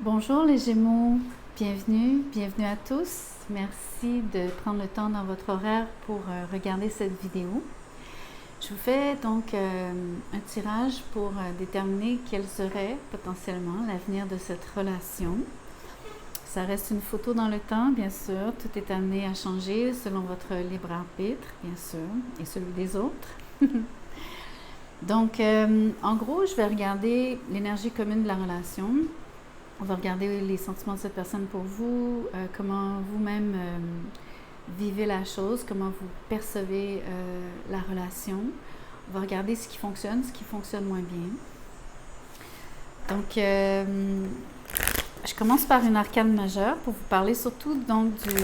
Bonjour les Gémeaux, bienvenue à tous. Merci de prendre le temps dans votre horaire pour regarder cette vidéo. Je vous fais donc un tirage pour déterminer quel serait potentiellement l'avenir de cette relation. Ça reste une photo dans le temps, bien sûr. Tout est amené à changer selon votre libre arbitre, bien sûr, et celui des autres. Donc, en gros, je vais regarder l'énergie commune de la relation. On va regarder les sentiments de cette personne pour vous, comment vous-même vivez la chose, comment vous percevez la relation. On va regarder ce qui fonctionne moins bien. Donc, je commence par une arcane majeure pour vous parler surtout donc de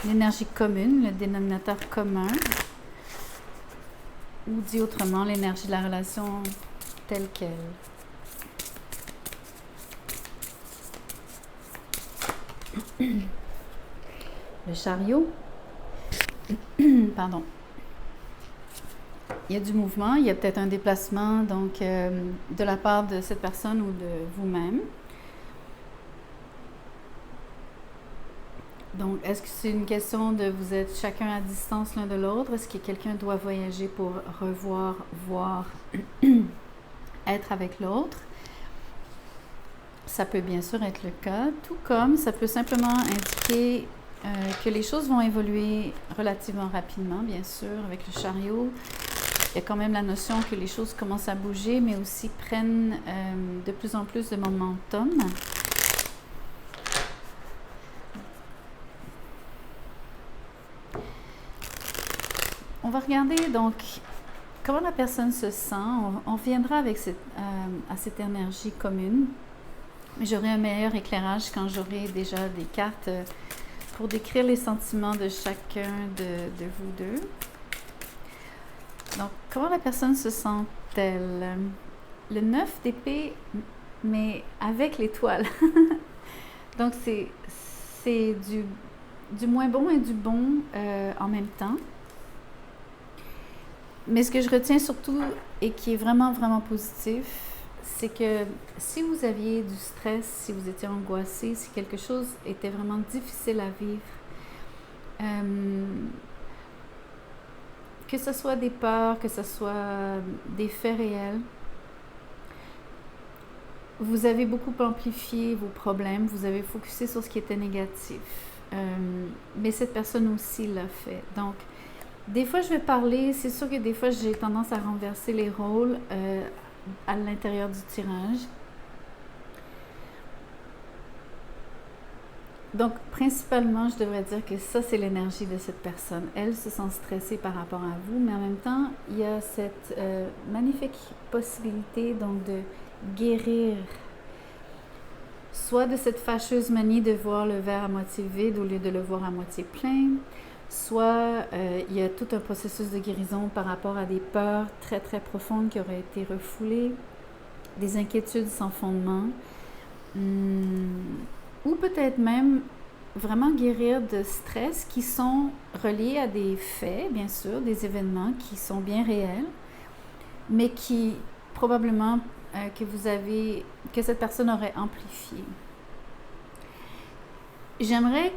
l'énergie commune, le dénominateur commun, ou dit autrement, l'énergie de la relation telle qu'elle. Le chariot. Pardon. Il y a du mouvement, il y a peut-être un déplacement donc de la part de cette personne ou de vous-même. Donc, est-ce que c'est une question de vous êtes chacun à distance l'un de l'autre? Est-ce que quelqu'un doit voyager pour revoir, voir, être avec l'autre? Ça peut bien sûr être le cas, tout comme ça peut simplement indiquer que les choses vont évoluer relativement rapidement, bien sûr, avec le chariot. Il y a quand même la notion que les choses commencent à bouger, mais aussi prennent de plus en plus de momentum. On va regarder donc comment la personne se sent. On reviendra avec à cette énergie commune. J'aurai un meilleur éclairage quand j'aurai déjà des cartes pour décrire les sentiments de chacun de vous deux. Donc, comment la personne se sent-elle? Le 9 d'épée, mais avec l'étoile. Donc, c'est du moins bon et du bon en même temps. Mais ce que je retiens surtout et qui est vraiment, vraiment positif, c'est que si vous aviez du stress, si vous étiez angoissé, si quelque chose était vraiment difficile à vivre, que ce soit des peurs, que ce soit des faits réels, vous avez beaucoup amplifié vos problèmes, vous avez focusé sur ce qui était négatif. Mais cette personne aussi l'a fait. Donc, des fois, je vais parler, c'est sûr que des fois, j'ai tendance à renverser les rôles à l'intérieur du tirage. Donc, principalement, je devrais dire que ça, c'est l'énergie de cette personne. Elle se sent stressée par rapport à vous, mais en même temps, il y a cette magnifique possibilité donc de guérir soit de cette fâcheuse manie de voir le verre à moitié vide au lieu de le voir à moitié plein, soit il y a tout un processus de guérison par rapport à des peurs très très profondes qui auraient été refoulées, des inquiétudes sans fondement, ou peut-être même vraiment guérir de stress qui sont reliés à des faits, bien sûr, des événements qui sont bien réels, mais qui probablement que cette personne aurait amplifié. J'aimerais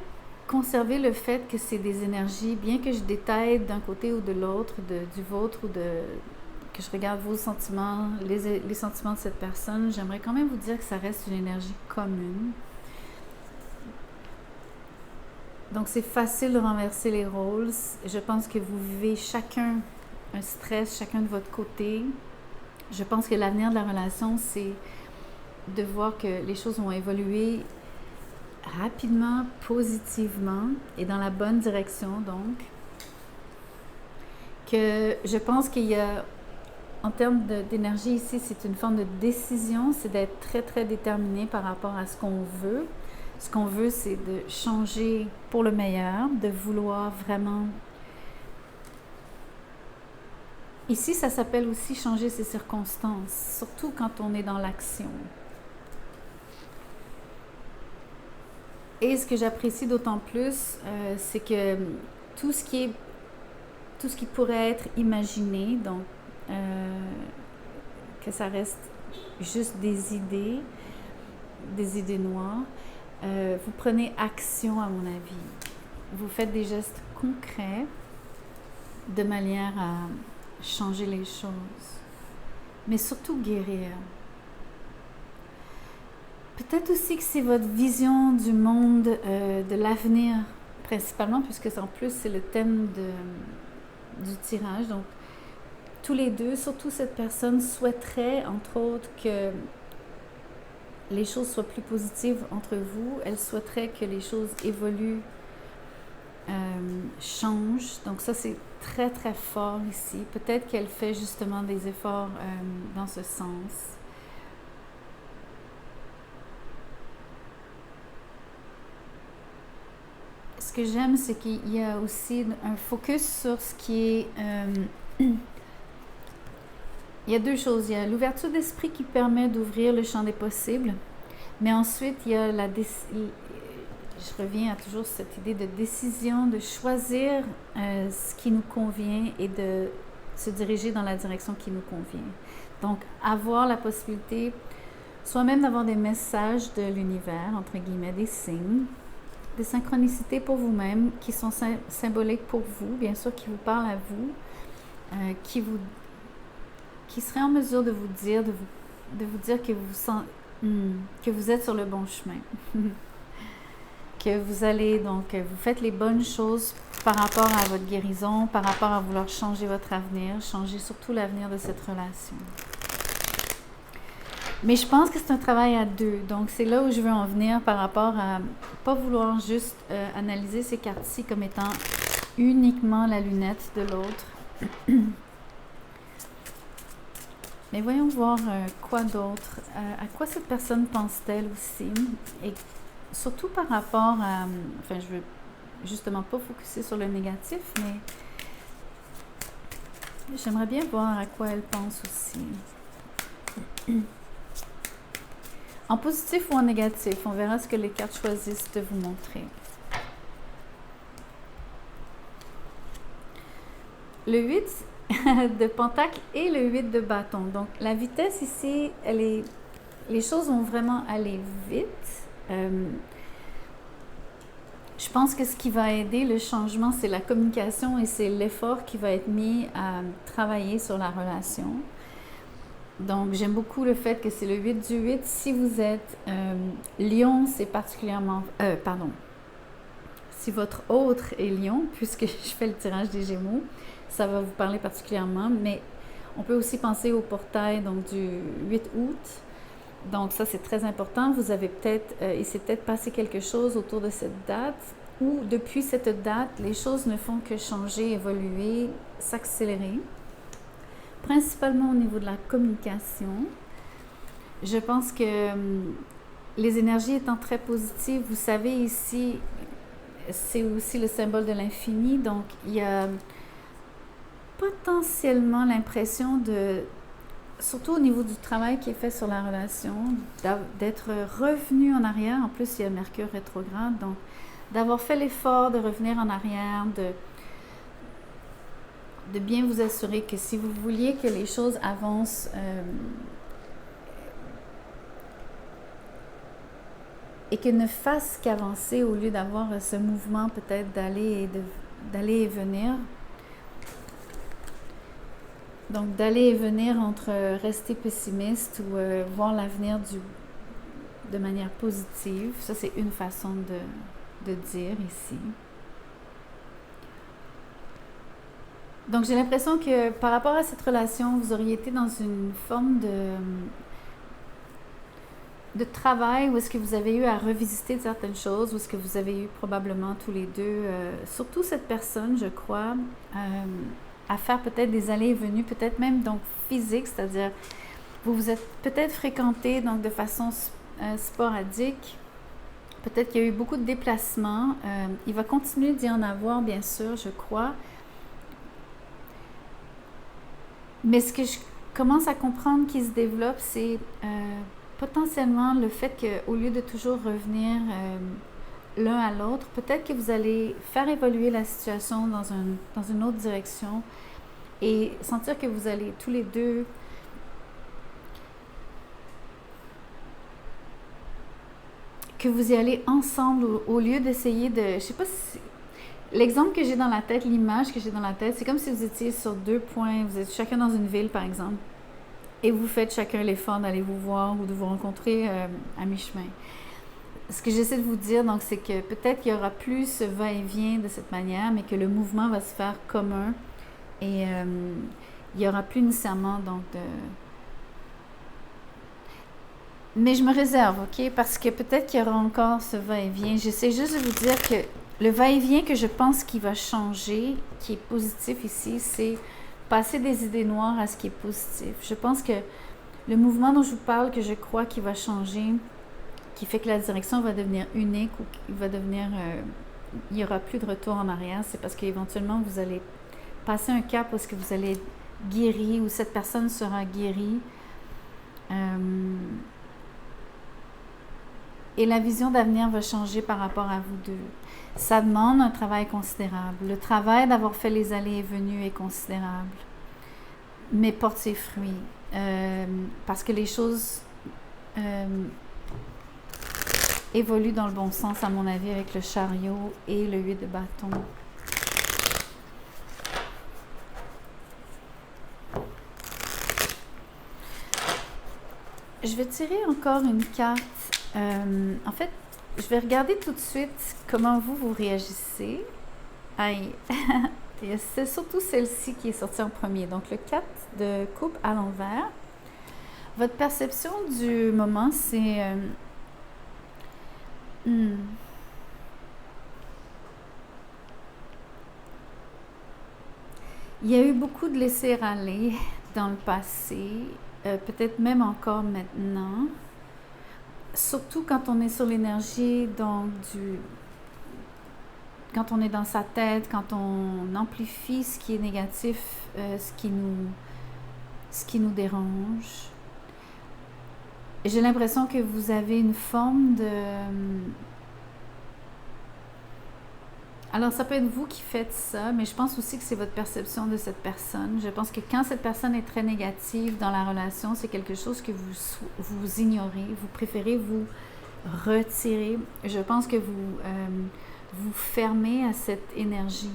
conserver le fait que c'est des énergies, bien que je détaille d'un côté ou de l'autre, du vôtre ou que je regarde vos sentiments, les sentiments de cette personne, j'aimerais quand même vous dire que ça reste une énergie commune. Donc c'est facile de renverser les rôles. Je pense que vous vivez chacun un stress, chacun de votre côté. Je pense que l'avenir de la relation, c'est de voir que les choses vont évoluer rapidement, positivement et dans la bonne direction, donc. Que je pense qu'il y a, en termes d'énergie ici, c'est une forme de décision, c'est d'être très, très déterminé par rapport à ce qu'on veut. Ce qu'on veut, c'est de changer pour le meilleur, de vouloir vraiment. Ici, ça s'appelle aussi changer ses circonstances, surtout quand on est dans l'action. Et ce que j'apprécie d'autant plus, c'est que tout ce qui pourrait être imaginé, donc que ça reste juste des idées, des idées noires. Vous prenez action, à mon avis. Vous faites des gestes concrets de manière à changer les choses, mais surtout guérir. Peut-être aussi que c'est votre vision du monde, de l'avenir, principalement, puisque en plus c'est le thème du tirage. Donc, tous les deux, surtout cette personne, souhaiterait, entre autres, que les choses soient plus positives entre vous. Elle souhaiterait que les choses évoluent, changent. Donc ça, c'est très, très fort ici. Peut-être qu'elle fait justement des efforts dans ce sens. Ce que j'aime, c'est qu'il y a aussi un focus sur ce qui est... il y a deux choses. Il y a l'ouverture d'esprit qui permet d'ouvrir le champ des possibles, mais ensuite, il y a je reviens à toujours cette idée de décision, de choisir ce qui nous convient et de se diriger dans la direction qui nous convient. Donc, avoir la possibilité, soit même d'avoir des messages de l'univers, entre guillemets, des signes, des synchronicités pour vous-même, qui sont symboliques pour vous, bien sûr, qui vous parlent à vous, qui seraient en mesure de vous dire, que vous êtes sur le bon chemin. Que vous allez, donc, vous faites les bonnes choses par rapport à votre guérison, par rapport à vouloir changer votre avenir, changer surtout l'avenir de cette relation. Mais je pense que c'est un travail à deux. Donc, c'est là où je veux en venir par rapport à pas vouloir juste analyser ces cartes-ci comme étant uniquement la lunette de l'autre. Mais voyons voir quoi d'autre. À quoi cette personne pense-t-elle aussi? Et surtout par rapport à... Enfin, je veux justement pas focuser sur le négatif, mais j'aimerais bien voir à quoi elle pense aussi. En positif ou en négatif, on verra ce que les cartes choisissent de vous montrer. Le 8 de pentacle et le 8 de bâton. Donc, la vitesse ici, les choses vont vraiment aller vite. Je pense que ce qui va aider le changement, c'est la communication et c'est l'effort qui va être mis à travailler sur la relation. Donc, j'aime beaucoup le fait que c'est le 8 du 8. Si vous êtes Lion, c'est particulièrement... Si votre autre est Lion, puisque je fais le tirage des Gémeaux, ça va vous parler particulièrement. Mais on peut aussi penser au portail donc, du 8 août. Donc, ça, c'est très important. Vous avez peut-être... il s'est peut-être passé quelque chose autour de cette date ou depuis cette date, les choses ne font que changer, évoluer, s'accélérer. Principalement au niveau de la communication. Je pense que les énergies étant très positives, vous savez ici, c'est aussi le symbole de l'infini, donc il y a potentiellement l'impression de, surtout au niveau du travail qui est fait sur la relation, d'être revenu en arrière. En plus, il y a Mercure rétrograde, donc d'avoir fait l'effort de revenir en arrière, de bien vous assurer que si vous vouliez que les choses avancent et qu'elles ne fassent qu'avancer au lieu d'avoir ce mouvement peut-être d'aller et venir. Donc d'aller et venir entre rester pessimiste ou voir l'avenir de manière positive. Ça, c'est une façon de dire ici. Donc, j'ai l'impression que par rapport à cette relation, vous auriez été dans une forme de travail où est-ce que vous avez eu à revisiter certaines choses, où est-ce que vous avez eu probablement tous les deux, surtout cette personne, je crois, à faire peut-être des allées et venues, peut-être même donc physiques, c'est-à-dire vous vous êtes peut-être fréquentés donc de façon sporadique. Peut-être qu'il y a eu beaucoup de déplacements. Il va continuer d'y en avoir, bien sûr, je crois. Mais ce que je commence à comprendre qui se développe, c'est potentiellement le fait qu'au lieu de toujours revenir l'un à l'autre, peut-être que vous allez faire évoluer la situation dans une autre direction et sentir que vous allez tous les deux que vous y allez ensemble au lieu d'essayer de... Je sais pas si... L'exemple que j'ai dans la tête, l'image que j'ai dans la tête, c'est comme si vous étiez sur 2 points, vous êtes chacun dans une ville par exemple, et vous faites chacun l'effort d'aller vous voir ou de vous rencontrer à mi-chemin. Ce que j'essaie de vous dire, donc, c'est que peut-être qu'il y aura plus ce va-et-vient de cette manière, mais que le mouvement va se faire commun et il n'y aura plus nécessairement donc de... Mais je me réserve, OK? Parce que peut-être qu'il y aura encore ce va-et-vient. J'essaie juste de vous dire que le va-et-vient que je pense qui va changer, qui est positif ici, c'est passer des idées noires à ce qui est positif. Je pense que le mouvement dont je vous parle, que je crois qui va changer, qui fait que la direction va devenir unique ou qu'il va devenir... il n'y aura plus de retour en arrière, c'est parce qu'éventuellement, vous allez passer un cap où est-ce que vous allez être guéri, ou cette personne sera guérie. Et la vision d'avenir va changer par rapport à vous deux. Ça demande un travail considérable. Le travail d'avoir fait les allées et venues est considérable, mais porte ses fruits. Parce que les choses évoluent dans le bon sens, à mon avis, avec le chariot et le 8 de bâton. Je vais tirer encore une carte. En fait, je vais regarder tout de suite comment vous réagissez. Aïe! C'est surtout celle-ci qui est sortie en premier. Donc, le 4 de coupe à l'envers. Votre perception du moment, c'est... il y a eu beaucoup de laisser-aller dans le passé, peut-être même encore maintenant. Surtout quand on est sur l'énergie, donc quand on est dans sa tête, quand on amplifie ce qui est négatif, ce qui nous dérange. J'ai l'impression que vous avez une forme de... Alors, ça peut être vous qui faites ça, mais je pense aussi que c'est votre perception de cette personne. Je pense que quand cette personne est très négative dans la relation, c'est quelque chose que vous ignorez, vous préférez vous retirer. Je pense que vous fermez à cette énergie,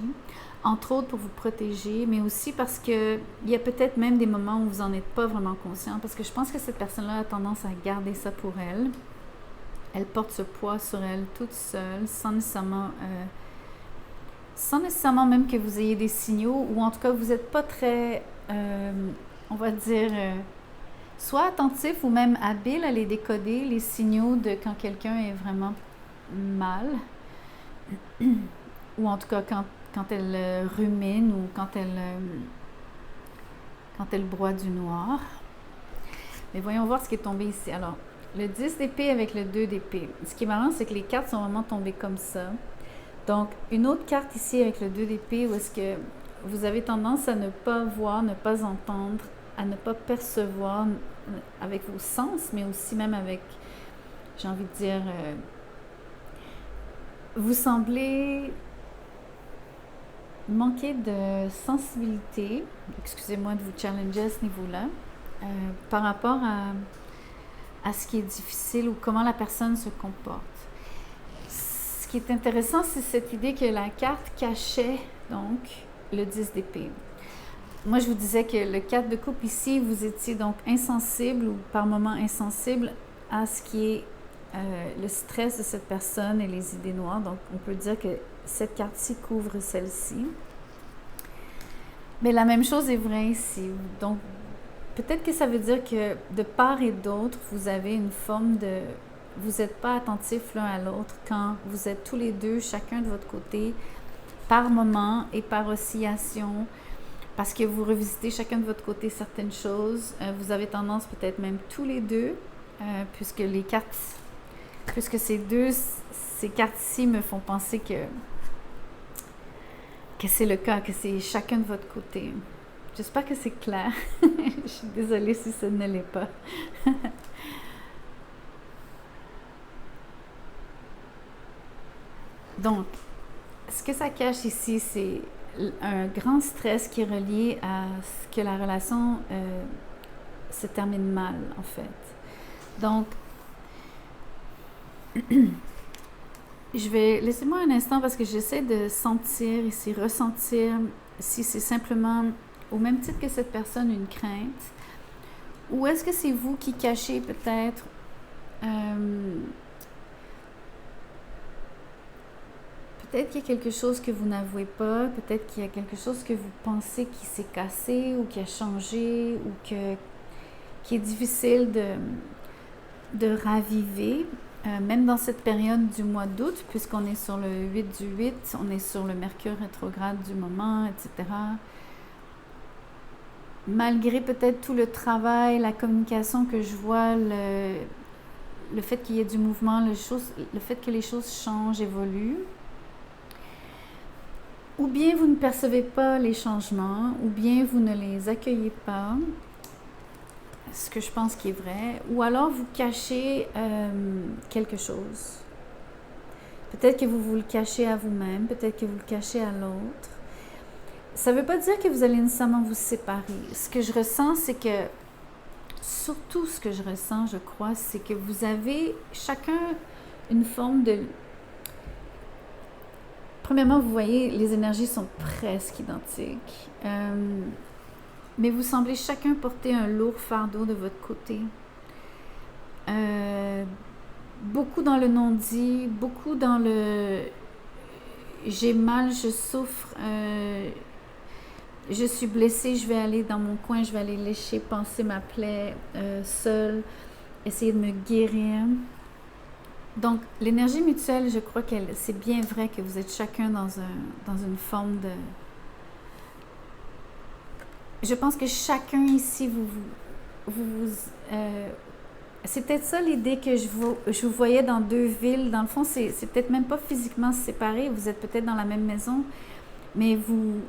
entre autres pour vous protéger, mais aussi parce qu'il y a peut-être même des moments où vous n'en êtes pas vraiment conscient, parce que je pense que cette personne-là a tendance à garder ça pour elle. Elle porte ce poids sur elle toute seule, sans nécessairement même que vous ayez des signaux, ou en tout cas vous n'êtes pas très, on va dire, soit attentif ou même habile à les décoder, les signaux de quand quelqu'un est vraiment mal, ou en tout cas quand elle rumine ou quand elle broie du noir. Mais voyons voir ce qui est tombé ici. Alors, le 10 d'épée avec le 2 d'épée. Ce qui est marrant, c'est que les cartes sont vraiment tombées comme ça. Donc, une autre carte ici avec le 2 d'épée où est-ce que vous avez tendance à ne pas voir, ne pas entendre, à ne pas percevoir avec vos sens, mais aussi même avec, j'ai envie de dire, vous semblez manquer de sensibilité, excusez-moi de vous challenger à ce niveau-là, par rapport à ce qui est difficile ou comment la personne se comporte. Ce qui est intéressant, c'est cette idée que la carte cachait donc le 10 d'épée. Moi, je vous disais que le 4 de coupe ici, vous étiez donc insensible ou par moments insensible à ce qui est le stress de cette personne et les idées noires. Donc, on peut dire que cette carte-ci couvre celle-ci. Mais la même chose est vraie ici. Donc, peut-être que ça veut dire que de part et d'autre, vous avez une forme de... Vous n'êtes pas attentifs l'un à l'autre quand vous êtes tous les deux, chacun de votre côté, par moment et par oscillation, parce que vous revisitez chacun de votre côté certaines choses. Vous avez tendance peut-être même tous les deux, puisque ces cartes-ci me font penser que c'est le cas, que c'est chacun de votre côté. J'espère que c'est clair. Je suis désolée si ce ne l'est pas. Donc, ce que ça cache ici, c'est un grand stress qui est relié à ce que la relation se termine mal, en fait. Donc, Je vais... Laissez-moi un instant parce que j'essaie de sentir ici, ressentir si c'est simplement, au même titre que cette personne, une crainte. Ou est-ce que c'est vous qui cachez peut-être peut-être qu'il y a quelque chose que vous n'avouez pas, peut-être qu'il y a quelque chose que vous pensez qui s'est cassé ou qui a changé ou qui est difficile de raviver, même dans cette période du mois d'août, puisqu'on est sur le 8 du 8, on est sur le Mercure rétrograde du moment, etc. Malgré peut-être tout le travail, la communication que je vois, le fait qu'il y ait du mouvement, le fait que les choses changent, évoluent, ou bien vous ne percevez pas les changements, ou bien vous ne les accueillez pas, ce que je pense qui est vrai, ou alors vous cachez quelque chose. Peut-être que vous le cachez à vous-même, peut-être que vous le cachez à l'autre. Ça ne veut pas dire que vous allez nécessairement vous séparer. Ce que je ressens, c'est que, surtout ce que je ressens, je crois, c'est que vous avez chacun une forme de... Premièrement, vous voyez, les énergies sont presque identiques. Mais vous semblez chacun porter un lourd fardeau de votre côté. Beaucoup dans le non-dit, beaucoup dans le j'ai mal, je souffre, je suis blessée, je vais aller dans mon coin, je vais aller lécher, panser ma plaie seule, essayer de me guérir. Donc, l'énergie mutuelle, je crois que c'est bien vrai que vous êtes chacun dans une forme de... Je pense que chacun ici, c'est peut-être ça l'idée que je vous voyais dans deux villes. Dans le fond, c'est peut-être même pas physiquement séparé. Vous êtes peut-être dans la même maison, mais vous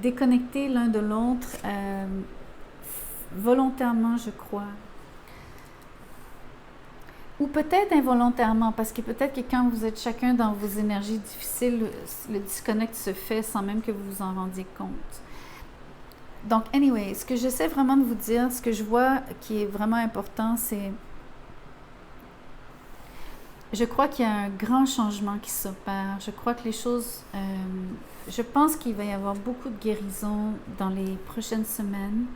déconnectez l'un de l'autre volontairement, je crois. Ou peut-être involontairement, parce que peut-être que quand vous êtes chacun dans vos énergies difficiles, le disconnect se fait sans même que vous vous en rendiez compte. Donc, anyway, ce que j'essaie vraiment de vous dire, ce que je vois qui est vraiment important, c'est... Je crois qu'il y a un grand changement qui s'opère. Je crois que les choses... je pense qu'il va y avoir beaucoup de guérison dans les prochaines semaines.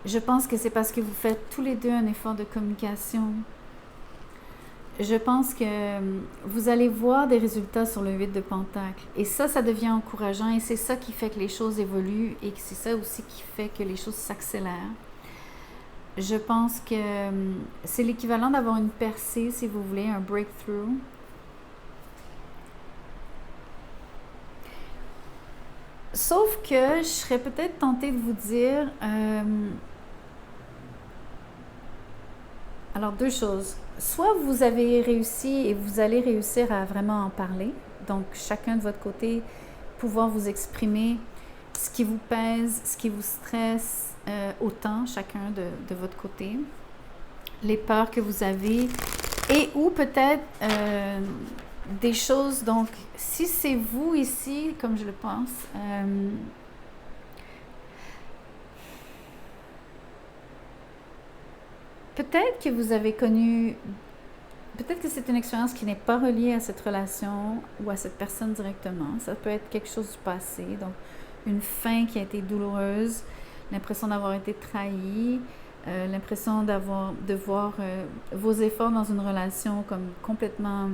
Je pense que c'est parce que vous faites tous les deux un effort de communication. Je pense que vous allez voir des résultats sur le 8 de Pentacle. Et ça devient encourageant et c'est ça qui fait que les choses évoluent et c'est ça aussi qui fait que les choses s'accélèrent. Je pense que c'est l'équivalent d'avoir une percée, si vous voulez, un breakthrough. Sauf que je serais peut-être tentée de vous dire... alors, deux choses. Soit vous avez réussi et vous allez réussir à vraiment en parler. Donc, chacun de votre côté, pouvoir vous exprimer ce qui vous pèse, ce qui vous stresse, autant, chacun de votre côté. Les peurs que vous avez et ou peut-être des choses. Donc, si c'est vous ici, comme je le pense... peut-être que vous avez connu, peut-être que c'est une expérience qui n'est pas reliée à cette relation ou à cette personne directement. Ça peut être quelque chose du passé, donc une fin qui a été douloureuse, l'impression d'avoir été trahi, l'impression de voir vos efforts dans une relation comme complètement,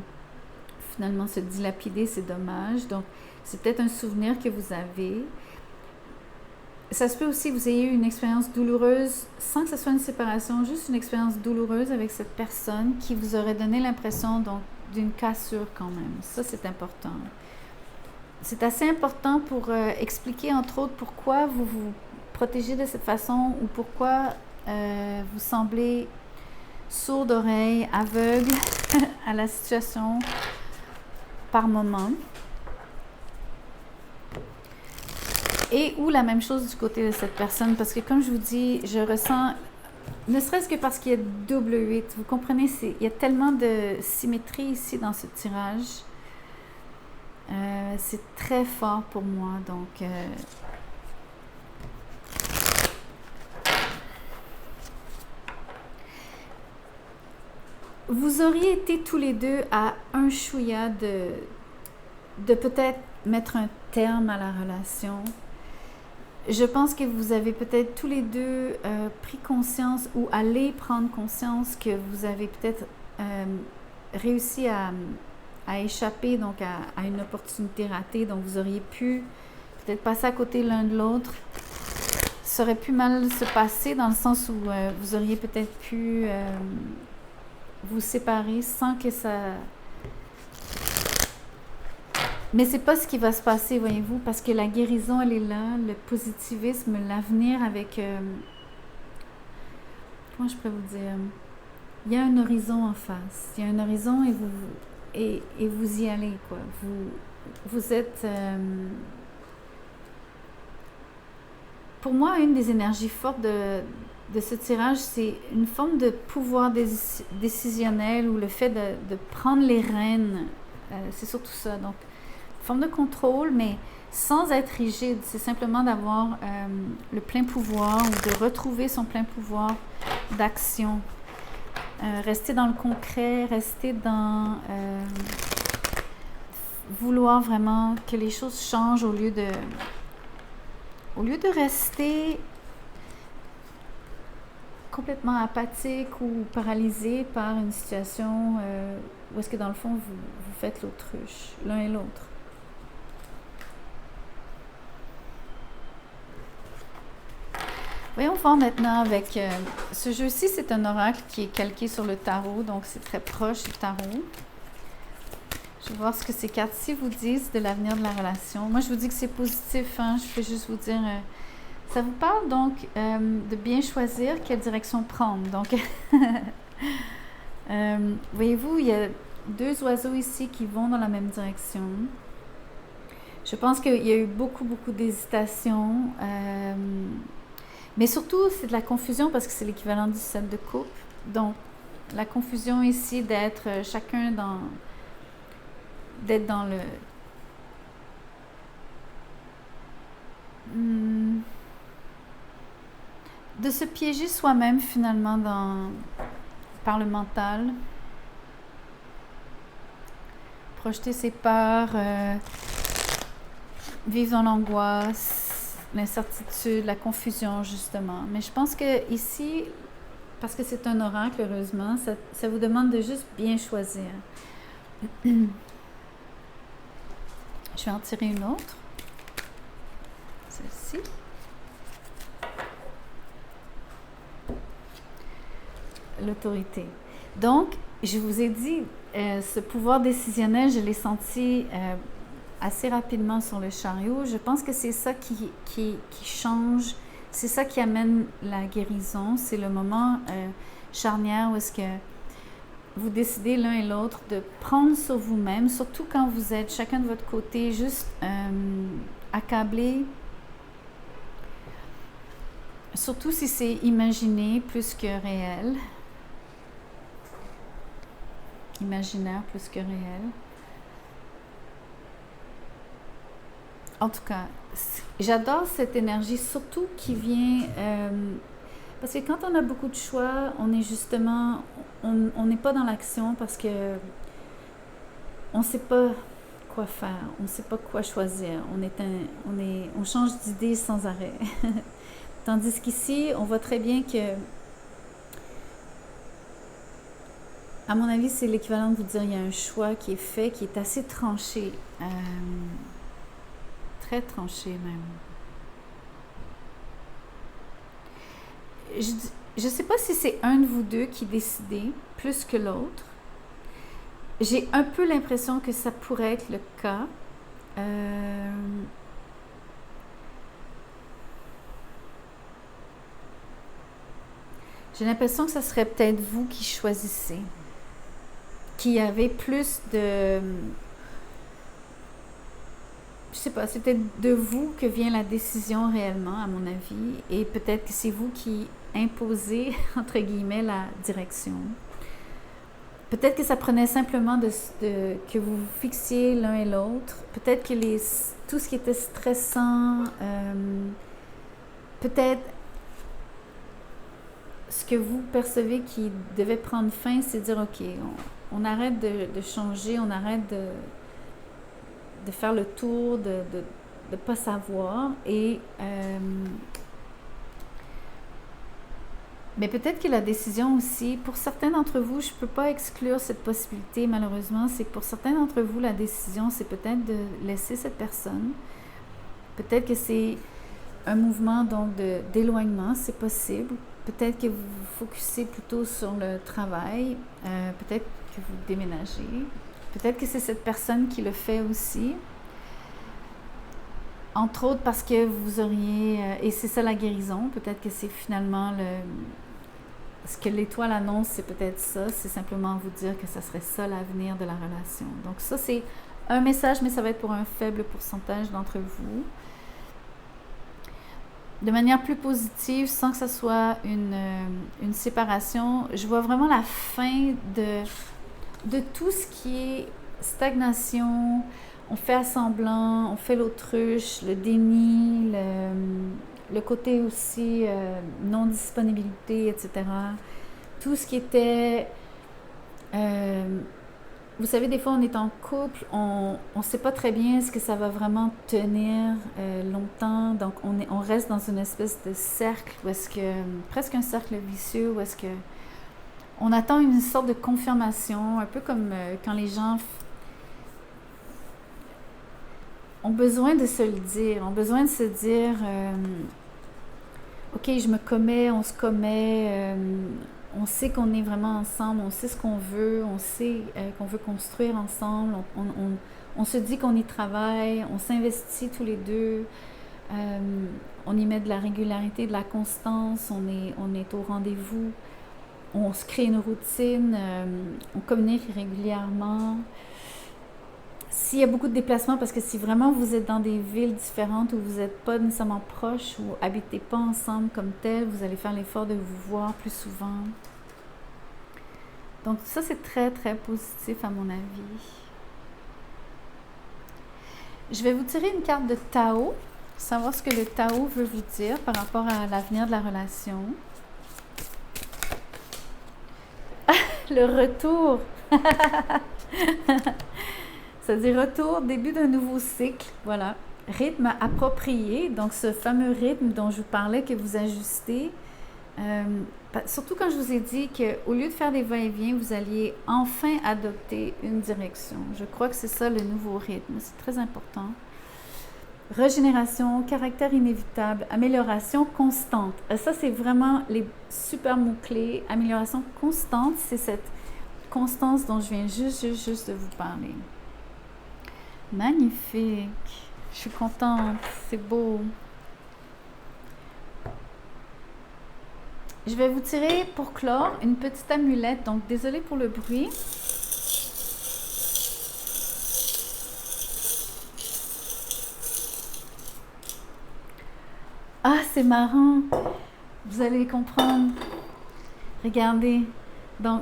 finalement, se dilapider, c'est dommage. Donc, c'est peut-être un souvenir que vous avez. Ça se peut aussi que vous ayez eu une expérience douloureuse, sans que ce soit une séparation, juste une expérience douloureuse avec cette personne qui vous aurait donné l'impression donc d'une cassure quand même. Ça, c'est important. C'est assez important pour expliquer, entre autres, pourquoi vous vous protégez de cette façon ou pourquoi vous semblez sourd d'oreille, aveugle à la situation par moment. Et ou la même chose du côté de cette personne, parce que comme je vous dis, je ressens, ne serait-ce que parce qu'il y a double 8, vous comprenez, il y a tellement de symétrie ici dans ce tirage. C'est très fort pour moi, donc... vous auriez été tous les deux à un chouïa de peut-être mettre un terme à la relation. Je pense que vous avez peut-être tous les deux pris conscience ou allez prendre conscience que vous avez peut-être réussi à échapper donc à une opportunité ratée, donc vous auriez pu peut-être passer à côté l'un de l'autre. Ça aurait pu mal se passer dans le sens où vous auriez peut-être pu vous séparer sans que ça... Mais c'est pas ce qui va se passer, voyez-vous, parce que la guérison, elle est là, le positivisme, l'avenir avec... comment je pourrais vous dire? Il y a un horizon en face. Il y a un horizon et vous y allez, quoi. Vous êtes... pour moi, une des énergies fortes de ce tirage, c'est une forme de pouvoir décisionnel ou le fait de prendre les rênes. C'est surtout ça. Donc, forme de contrôle, mais sans être rigide. C'est simplement d'avoir le plein pouvoir ou de retrouver son plein pouvoir d'action. Rester dans le concret, rester dans vouloir vraiment que les choses changent au lieu de rester complètement apathique ou paralysé par une situation où est-ce que dans le fond vous faites l'autruche, l'un et l'autre. Voyons voir maintenant avec ce jeu-ci, c'est un oracle qui est calqué sur le tarot, donc c'est très proche du tarot. Je vais voir ce que ces cartes-ci vous disent de l'avenir de la relation. Moi, je vous dis que c'est positif, hein? Je peux juste vous dire... ça vous parle donc de bien choisir quelle direction prendre. Donc, voyez-vous, il y a deux oiseaux ici qui vont dans la même direction. Je pense qu'il y a eu beaucoup d'hésitation. Mais surtout, c'est de la confusion parce que c'est l'équivalent du 7 de coupe. Donc, la confusion ici d'être chacun dans... d'être dans le... de se piéger soi-même finalement par le mental. Projeter ses peurs, vivre dans l'angoisse, l'incertitude, la confusion justement. Mais je pense que ici, parce que c'est un oracle, heureusement, ça vous demande de juste bien choisir. Je vais en tirer une autre. Celle-ci. L'autorité. Donc, je vous ai dit, ce pouvoir décisionnel, je l'ai senti assez rapidement sur le chariot. Je pense que c'est ça qui change, c'est ça qui amène la guérison. C'est le moment charnière où est-ce que vous décidez l'un et l'autre de prendre sur vous-même, surtout quand vous êtes chacun de votre côté, juste accablé. Surtout si c'est imaginé plus que réel. Imaginaire plus que réel. En tout cas, j'adore cette énergie, surtout qui vient... parce que quand on a beaucoup de choix, on est justement... On n'est pas dans l'action parce que on ne sait pas quoi faire, on ne sait pas quoi choisir. On change d'idée sans arrêt. Tandis qu'ici, on voit très bien que... À mon avis, c'est l'équivalent de vous dire qu'il y a un choix qui est fait, qui est assez tranché. Très tranché même. Je ne sais pas si c'est un de vous deux qui décidez plus que l'autre. J'ai un peu l'impression que ça pourrait être le cas. J'ai l'impression que ça serait peut-être vous qui choisissez. Qui avez plus de... Je sais pas, c'est peut-être de vous que vient la décision réellement, à mon avis. Et peut-être que c'est vous qui imposez, entre guillemets, la direction. Peut-être que ça prenait simplement que vous vous fixiez l'un et l'autre. Peut-être que tout ce qui était stressant, peut-être ce que vous percevez qui devait prendre fin, c'est dire, OK, on arrête de changer, on arrête de faire le tour, de ne pas savoir. Et mais peut-être que la décision aussi, pour certains d'entre vous, je ne peux pas exclure cette possibilité malheureusement, c'est que pour certains d'entre vous, la décision, c'est peut-être de laisser cette personne. Peut-être que c'est un mouvement donc d'éloignement, c'est possible. Peut-être que vous vous focussez plutôt sur le travail, peut-être que vous déménagez, peut-être que c'est cette personne qui le fait aussi. Entre autres parce que vous auriez, et c'est ça la guérison, peut-être que c'est finalement ce que l'étoile annonce, c'est peut-être ça, c'est simplement vous dire que ça serait ça l'avenir de la relation. Donc ça, c'est un message, mais ça va être pour un faible pourcentage d'entre vous. De manière plus positive, sans que ça soit une séparation, je vois vraiment la fin de tout ce qui est stagnation. On fait à semblant, on fait l'autruche, le déni, le côté aussi non-disponibilité, etc. Tout ce qui était... vous savez, des fois, on est en couple, on ne sait pas très bien est-ce que ça va vraiment tenir longtemps. Donc, on reste dans une espèce de cercle, où est-ce que, presque un cercle vicieux, où est-ce que on attend une sorte de confirmation, un peu comme quand les gens ont besoin de se le dire, ont besoin de se dire OK, je me commets, on se commet, on sait qu'on est vraiment ensemble, on sait ce qu'on veut, on sait qu'on veut construire ensemble, on se dit qu'on y travaille, on s'investit tous les deux, on y met de la régularité, de la constance, on est au rendez-vous, on se crée une routine, on communique régulièrement. S'il y a beaucoup de déplacements, parce que si vraiment vous êtes dans des villes différentes où vous n'êtes pas nécessairement proches ou habitez pas ensemble comme tel, vous allez faire l'effort de vous voir plus souvent. Donc ça, c'est très, très positif à mon avis. Je vais vous tirer une carte de Tao, pour savoir ce que le Tao veut vous dire par rapport à l'avenir de la relation. Le retour. Ça dit retour, début d'un nouveau cycle, voilà. Rythme approprié, donc ce fameux rythme dont je vous parlais que vous ajustez. Surtout quand je vous ai dit qu'au lieu de faire des va-et-vient, vous alliez enfin adopter une direction. Je crois que c'est ça le nouveau rythme, c'est très important. Régénération, caractère inévitable, amélioration constante. Ça, c'est vraiment les super mots-clés. Amélioration constante, c'est cette constance dont je viens juste de vous parler. Magnifique. Je suis contente. C'est beau. Je vais vous tirer pour clore une petite amulette. Donc, désolée pour le bruit. Ah, c'est marrant. Vous allez comprendre. Regardez. Donc,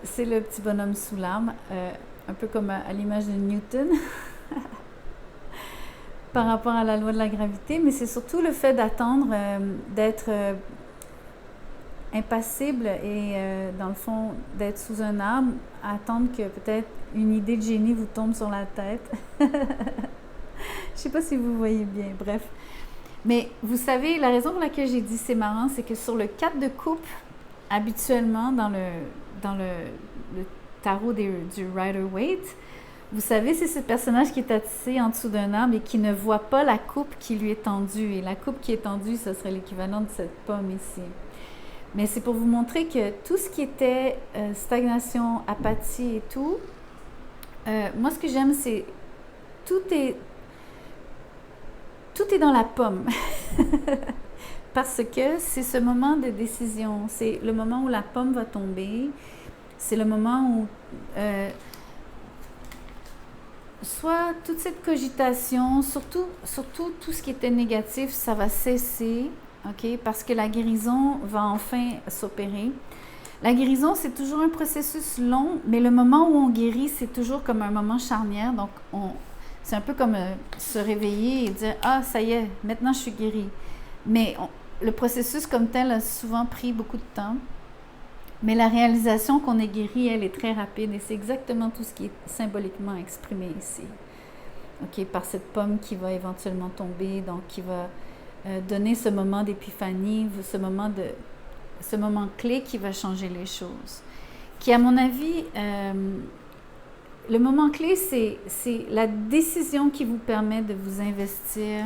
c'est le petit bonhomme sous l'arbre. Un peu comme à l'image de Newton. Par rapport à la loi de la gravité, mais c'est surtout le fait d'attendre, d'être impassible et dans le fond d'être sous un arbre, attendre que peut-être une idée de génie vous tombe sur la tête. Je ne sais pas si vous voyez bien, bref. Mais vous savez, la raison pour laquelle j'ai dit c'est marrant, c'est que sur le 4 de coupe, habituellement dans le tarot du Rider-Waite, vous savez, c'est ce personnage qui est assis en dessous d'un arbre et qui ne voit pas la coupe qui lui est tendue. Et la coupe qui est tendue, ce serait l'équivalent de cette pomme ici. Mais c'est pour vous montrer que tout ce qui était stagnation, apathie et tout, moi ce que j'aime, c'est tout est dans la pomme. Parce que c'est ce moment de décision. C'est le moment où la pomme va tomber. C'est le moment où... soit toute cette cogitation, surtout tout ce qui était négatif, ça va cesser, ok? Parce que la guérison va enfin s'opérer. La guérison, c'est toujours un processus long, mais le moment où on guérit, c'est toujours comme un moment charnière. Donc, c'est un peu comme se réveiller et dire « Ah, ça y est, maintenant je suis guérie ». Mais le processus comme tel a souvent pris beaucoup de temps, mais la réalisation qu'on est guéri, elle est très rapide et c'est exactement tout ce qui est symboliquement exprimé ici. OK, par cette pomme qui va éventuellement tomber, donc qui va donner ce moment d'épiphanie, ce moment clé qui va changer les choses. Qui, à mon avis, le moment clé, c'est la décision qui vous permet de vous investir.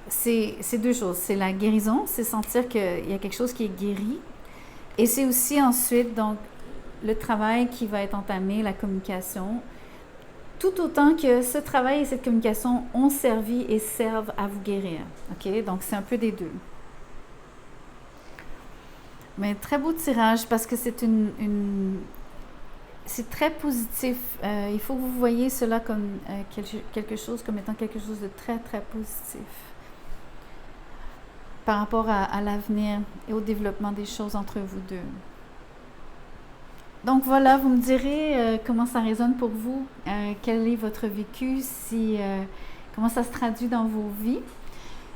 C'est deux choses. C'est la guérison, c'est sentir qu'il y a quelque chose qui est guéri. Et c'est aussi ensuite, donc, le travail qui va être entamé, la communication, tout autant que ce travail et cette communication ont servi et servent à vous guérir. OK? Donc, c'est un peu des deux. Mais très beau tirage parce que c'est c'est très positif. Il faut que vous voyez cela comme quelque chose, comme étant quelque chose de très, très positif par rapport à l'avenir et au développement des choses entre vous deux. Donc voilà, vous me direz comment ça résonne pour vous, quel est votre vécu, comment ça se traduit dans vos vies.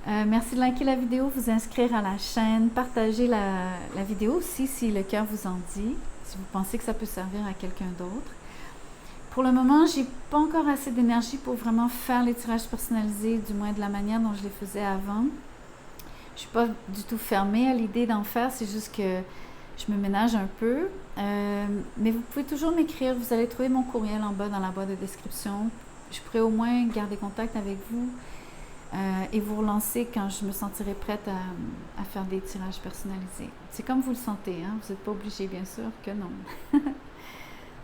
Merci de liker la vidéo, vous inscrire à la chaîne, partager la vidéo aussi si le cœur vous en dit, si vous pensez que ça peut servir à quelqu'un d'autre. Pour le moment, j'ai pas encore assez d'énergie pour vraiment faire les tirages personnalisés, du moins de la manière dont je les faisais avant. Je suis pas du tout fermée à l'idée d'en faire, c'est juste que je me ménage un peu. Mais vous pouvez toujours m'écrire, vous allez trouver mon courriel en bas dans la boîte de description. Je pourrais au moins garder contact avec vous et vous relancer quand je me sentirai prête à faire des tirages personnalisés. C'est comme vous le sentez, hein? Vous n'êtes pas obligé, bien sûr que non.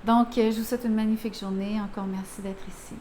Donc, je vous souhaite une magnifique journée. Encore merci d'être ici.